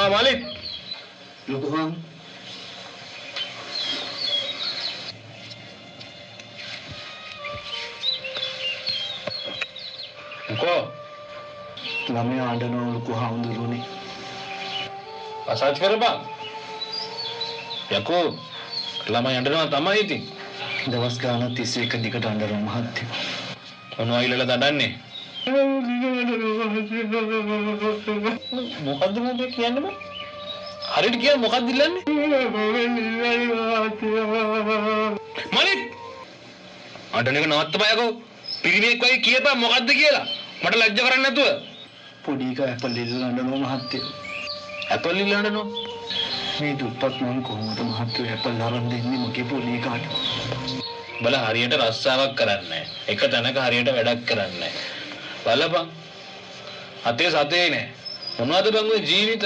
Malik. Lukuhan. Kok? ළමයා අඬනවා ලොකු හාමුදුරුවනේ. මසාජ් කරපන්. යකෝ ළමයි අඬනවා තමයි ඉතින්. දවස් ගානක් තිස්සේ එක දිගට අඬනවා මහත්තයෝ. මොනවා ඉල්ලලා දඩන්නේ? මොකද්ද මොකද කියන්නේ බං? හරියට කියන්න මොකද්ද ඉල්ලන්නේ? මලික්! අඬන එක නවත්තපයකෝ. පිරිමියෙක් වගේ කියපන් මොකද්ද කියලා. මට ලැජ්ජ කරන්නේ නැතුව. පොඩි එක ඇපල් ඉල්ලලා අඬනවා මහත්තයෝ. ඇපල් ඉල්ලලා අඬනවා. මේ දුප්පත් මං කොහොමද මහත්තයෝ ඇපල් අරන් දෙන්නේ මගේ පොඩි එකාට? බල හරියට රස්සාවක් කරන්නේ නැහැ. එක තැනක හරියට වැඩක් කරන්නේ නැහැ. බලපන්. අතේ සතේ නෑ. මොනවද බං ඔය ජීවිත?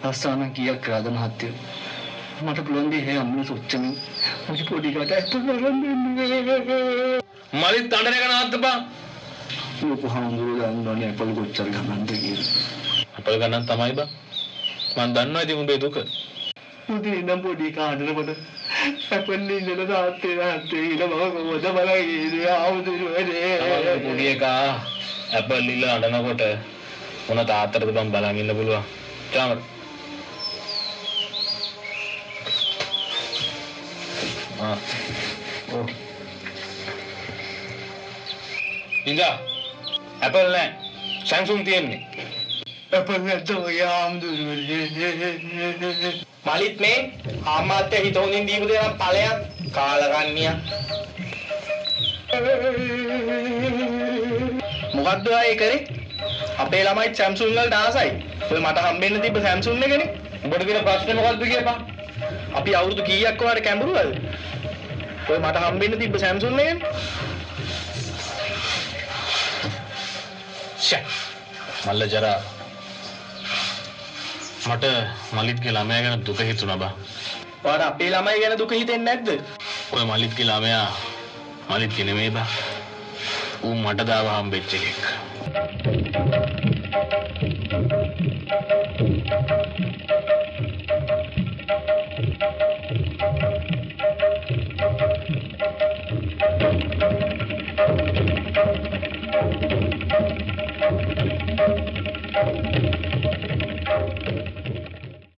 රස්සාන කීයක් කරාද මහත්තයෝ? මට පුළුවන් දී හේ අම්මලා සොච්චමින් මගේ පොඩි එකාට ඇපල් අරන් දෙන්න. මලිත් අඬන එක නවත්තපන්. ලොකු හාමුදුරුවෝ දන්නවනේ ඇපල් කොච්චර ගන්නද කියලා. අපල ගණන් තමයි බං. මං දන්නවා ඉතින් උඹේ දුක. උදේ ඉඳන් පොඩි එකා අඬනකොට ඇපල් ඉල්ලලා තාත්තේ කියලා මම කොහොමද බලන්නේ ආවුදුරුවනේ. පොඩි එකා ඇපල් ඉල්ලලා අඬනකොට මොන තාත්තටද බං බලන් ඉන්න පුළුවන්. තාමත්. ඔව්. ඉඳා ඇපල් නෑ. Samsung තියෙන්නේ. ඇපල් නැත්තම් ආම්දුරුවනේ. මලිත් මේ ආමාත්‍ය හිත හොඳින් දීපු දේ නම් ඵලයක් කාලකන්ණිය. මොකද්ද ආයේ කරේ? අපේ ළමයි Samsung වලට ආසයි. ඔය මට හම්බෙන්න තිබ්බ Samsung එකනේ. උඹට තියෙන ප්‍රශ්නේ මොකද්ද කියපන්. අපි අවුරුදු කීයක් වහට කැඹුරුවද? ඔය මට හම්බෙන්න තිබ්බ Samsung එකනේ. මල්ල ජරා මට මලිත්ගේ ළමයා ගැන දුක හිතුණා බා. ඔයාට අපේ ළමයි ගැන දුක හිතෙන්නේ නැද්ද? ඔය මලිත්ගේ ළමයා මලිත්ගේ නෙමෙයි බා. ඌ මට දාව හම්බෙච්ච එකෙක්.